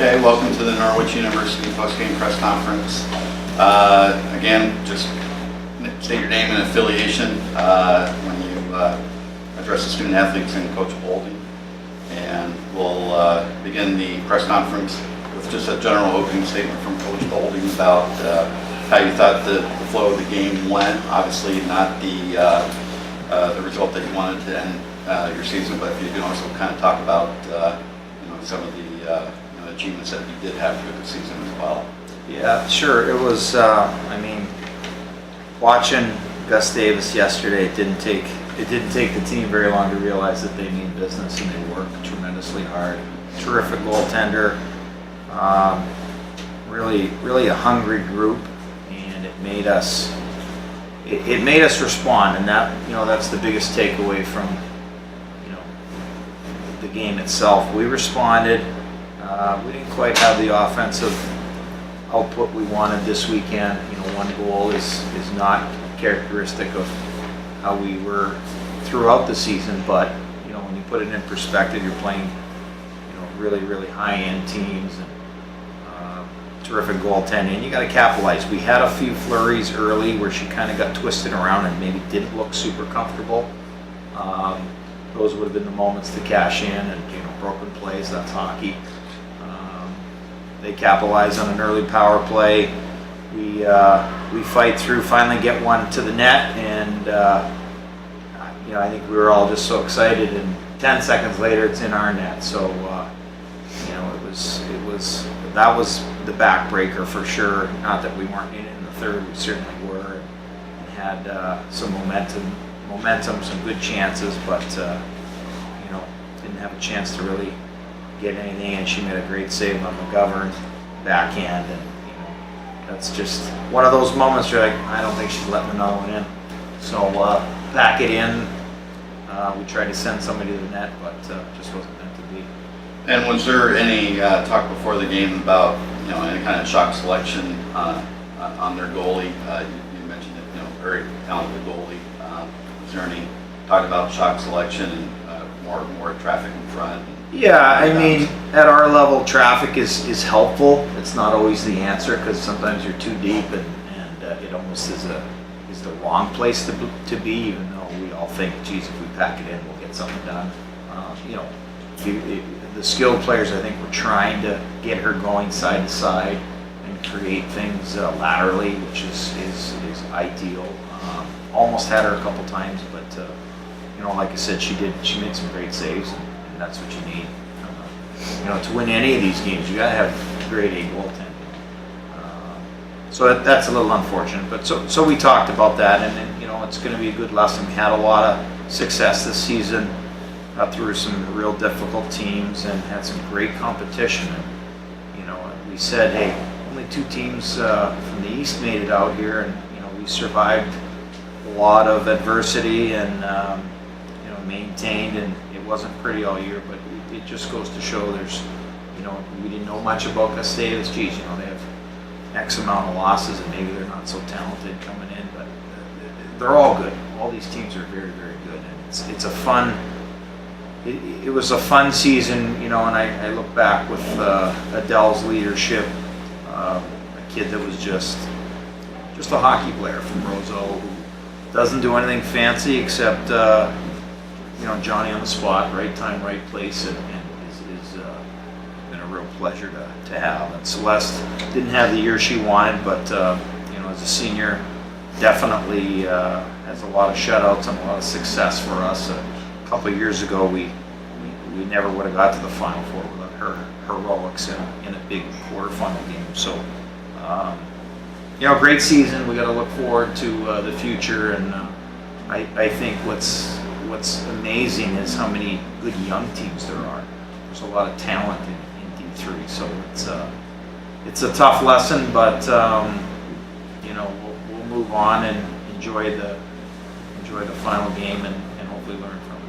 Okay, welcome to the Norwich University post-game press conference. Again, just state your name and affiliation when you address the student athletes and Coach Boulding. And we'll begin the press conference with just a general opening statement from Coach Boulding about how you thought the flow of the game went. Obviously not the result that you wanted to end your season, but if you can also kind of talk about some of the achievements that you did have through the season as well. Yeah, sure. It was, watching Gustavos yesterday, it didn't take the team very long to realize that they mean business and they work tremendously hard. Terrific goaltender, really a hungry group, and it made us respond, and that's the biggest takeaway from the game itself. We responded. We didn't quite have the offensive output we wanted this weekend. One goal is not characteristic of how we were throughout the season, but when you put it in perspective, you're playing really high-end teams and terrific goaltending, and you got to capitalize. We had a few flurries early where she kind of got twisted around and maybe didn't look super comfortable. Those would have been the moments to cash in, and broken plays. That's hockey. They capitalize on an early power play. We fight through, finally get one to the net, and I think we were all just so excited. And 10 seconds later, it's in our net. So that was the backbreaker for sure. Not that we weren't in it in the third, we certainly were, and had some momentum, some good chances, but didn't have a chance to really get anything. And she made a great save on McGovern backhand, and that's just one of those moments where I don't think she's letting another one in. So back it in. We tried to send somebody to the net, but just wasn't meant to be. And was there any talk before the game about any kind of shock selection on their goalie? You mentioned it, very talented goalie. Was there any talk about shock selection and more traffic in front? Yeah, I mean, at our level, traffic is helpful. It's not always the answer, because sometimes you're too deep, and it almost is the wrong place to be, even though we all think, geez, if we pack it in, we'll get something done. The skilled players, I think, were trying to get her going side to side and create things laterally, which is ideal. Almost had her a couple times, but like I said, she made some great saves, and that's what you need. To win any of these games, you got to have grade A goaltending. So that's a little unfortunate, but so we talked about that, and it's going to be a good lesson. We had a lot of success this season, through some real difficult teams, and had some great competition. And we said, hey, only 2 teams from the East made it out here, and we survived a lot of adversity and maintained, and it wasn't pretty all year, but it just goes to show there's, we didn't know much about Gustavos. Geez, they have X amount of losses, and maybe they're not so talented coming in, but they're all good. All these teams are very good, and it's a fun. It was a fun season, and I look back with Adele's leadership, a kid that was just a hockey player from Roseau, who doesn't do anything fancy except Johnny on the spot, right time, right place, and is been a real pleasure to have. And Celeste didn't have the year she wanted, but as a senior, definitely has a lot of shutouts and a lot of success for us. A couple of years ago, we never would have got to the Final Four without her heroics in a big quarterfinal game. So, great season. We got to look forward to the future, and I think what's amazing is how many good young teams there are. There's a lot of talent in D3, so it's a tough lesson, but we'll move on and enjoy the final game and hopefully learn from it.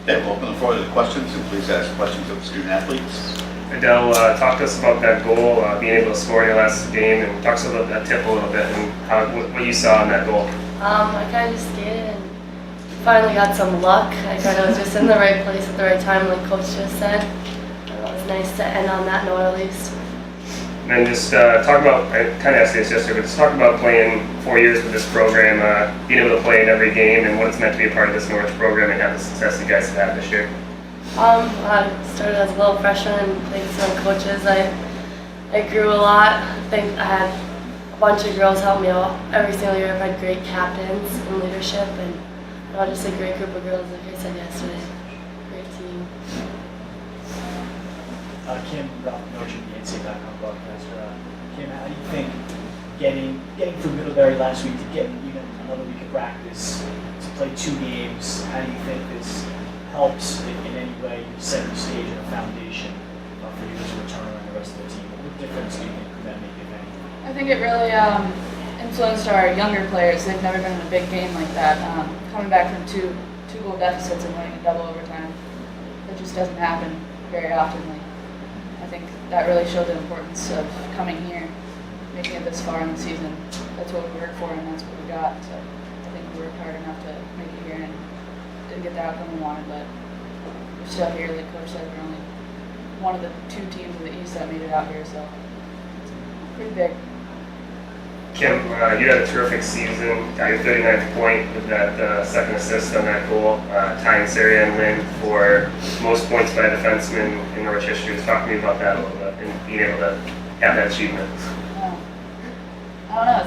Okay, we'll open the floor to the questions, and please ask questions of the student athletes. Adele, talk to us about that goal, being able to score in your last game, and talk to us about that tip a little bit and what you saw in that goal. I kind of just skated and finally got some luck. I kind of was just in the right place at the right time, like Coach just said. It's nice to end on that note at least. And then just talk about, I kind of asked you this yesterday, but just talk about playing 4 years with this program, being able to play in every game, and what it's meant to be a part of this Norwich program and have the success you guys have had this year. I started as a little freshman, and thanks to my coaches, I grew a lot. I think I had a bunch of girls help me out every single year. I've had great captains and leadership, and just a great group of girls, like I said yesterday. Great team. Kim, Ralph Noche, the NCAA broadcaster. Kim, how do you think getting through Middlebury last week to get even another week of practice to play 2 games? How do you think this helps in any way set the stage and a foundation for you to return on the rest of the team? What difference do you think could that make, if any? I think it really influenced our younger players. They've never been in a big game like that. Coming back from two goal deficits and winning a double overtime, that just doesn't happen very often. I think that really showed the importance of coming here, making it this far in the season. That's what we worked for, and that's what we got. So I think we worked hard enough to make it here, and didn't get the outcome we wanted, but we're still here. Like Coach said, we're only one of the 2 teams in the East that made it out here, so it's pretty big. Kim, you had a terrific season. Got your 39th point with that second assist on that goal, tying Sarah Ann Lynn for most points by a defenseman in Norwich history. Just talk to me about that a little bit and being able to have that achievement. I don't know.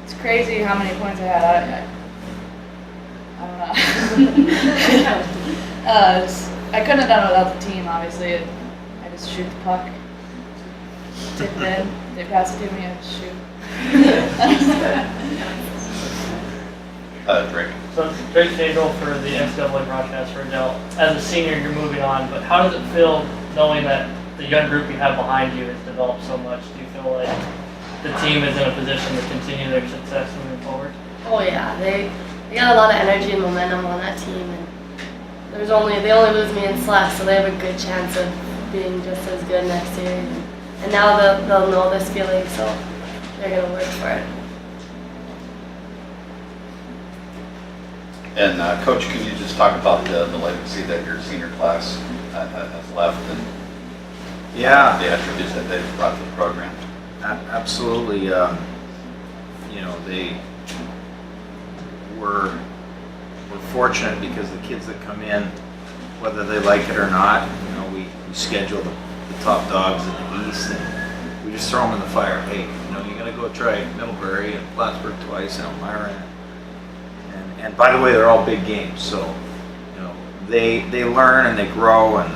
It's crazy how many points I had. I don't know. I couldn't have done it without the team. Obviously, I just shoot the puck, tip it in. They pass it to me, I just shoot. Drake. So Drake Fagel for the NCAA broadcast for Adele. As a senior, you're moving on, but how does it feel knowing that the young group you have behind you has developed so much? Do you feel like the team is in a position to continue their success moving forward? Oh yeah, they got a lot of energy and momentum on that team, and they only lose me in Slack, so they have a good chance of being just as good next year. And now they'll know this feeling, so they're gonna work for it. And Coach, can you just talk about the legacy that your senior class has left and the attributes that they've brought to the program? Absolutely. They we're fortunate because the kids that come in, whether they like it or not, we schedule the top dogs in the East, and we just throw them in the fire. Hey, you got to go try Middlebury and Plattsburgh twice and Elmira. And by the way, they're all big games, so they learn and they grow, and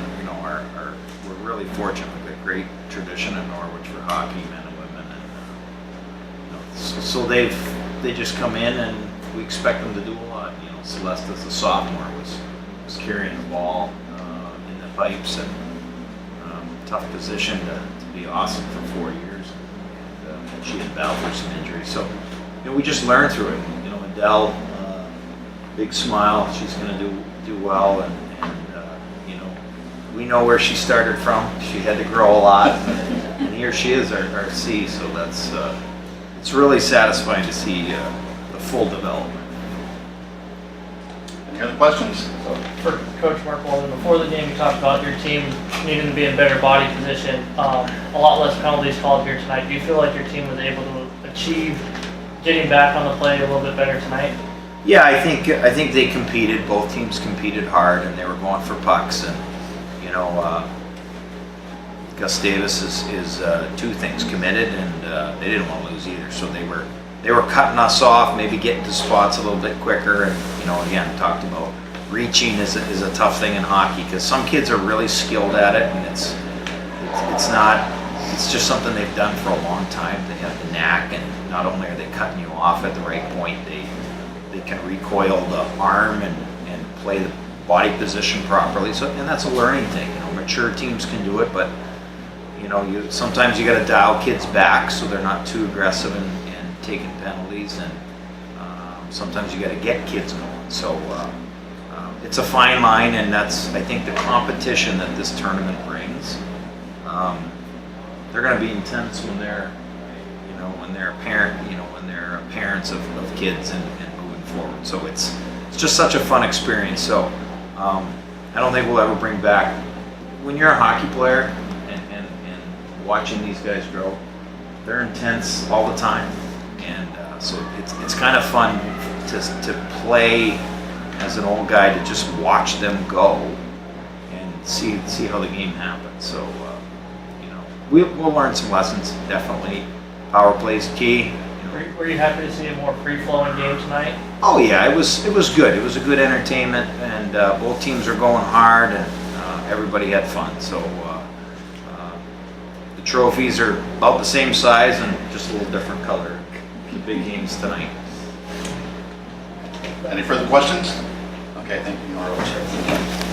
we're really fortunate. We've got great tradition in Norwich for hockey, men and women, and so they just come in and we expect them to do a lot. Celeste, as a sophomore, was carrying the ball in the pipes, and tough position to be awesome for 4 years, and she had battled through some injuries. So we just learned through it. Adele, big smile. She's going to do well, and we know where she started from. She had to grow a lot, and here she is, our C. So that's it's really satisfying to see the full development. Any other questions? For Coach Mark Walden, before the game you talked about your team needing to be in better body position, a lot less penalties called here tonight. Do you feel like your team was able to achieve getting back on the play a little bit better tonight? Yeah, I think they competed. Both teams competed hard, and they were going for pucks. And Gustavos is 2 things: committed, and they didn't want to lose either. So they were cutting us off, maybe getting to spots a little bit quicker. And again, talked about reaching is a tough thing in hockey because some kids are really skilled at it, and it's just something they've done for a long time. They have the knack, and not only are they cutting you off at the right point, they can recoil the arm and play the body position properly. So, and that's a learning thing. Mature teams can do it, but sometimes you got to dial kids back so they're not too aggressive and taking penalties, and sometimes you got to get kids going. So it's a fine line, and that's, I think, the competition that this tournament brings. They're going to be intense when they're parents of kids and moving forward. So it's just such a fun experience. So I don't think we'll ever bring back when you're a hockey player and watching these guys grow, they're intense all the time, and so it's kind of fun to play as an old guy, to just watch them go and see how the game happens. So we'll learn some lessons, definitely. Power play is key. Were you happy to see a more free-flowing game tonight? Oh yeah, it was good. It was a good entertainment, and both teams are going hard, and everybody had fun. So the trophies are about the same size and just a little different color. The big games tonight. Any further questions? Okay, thank you, Norwich.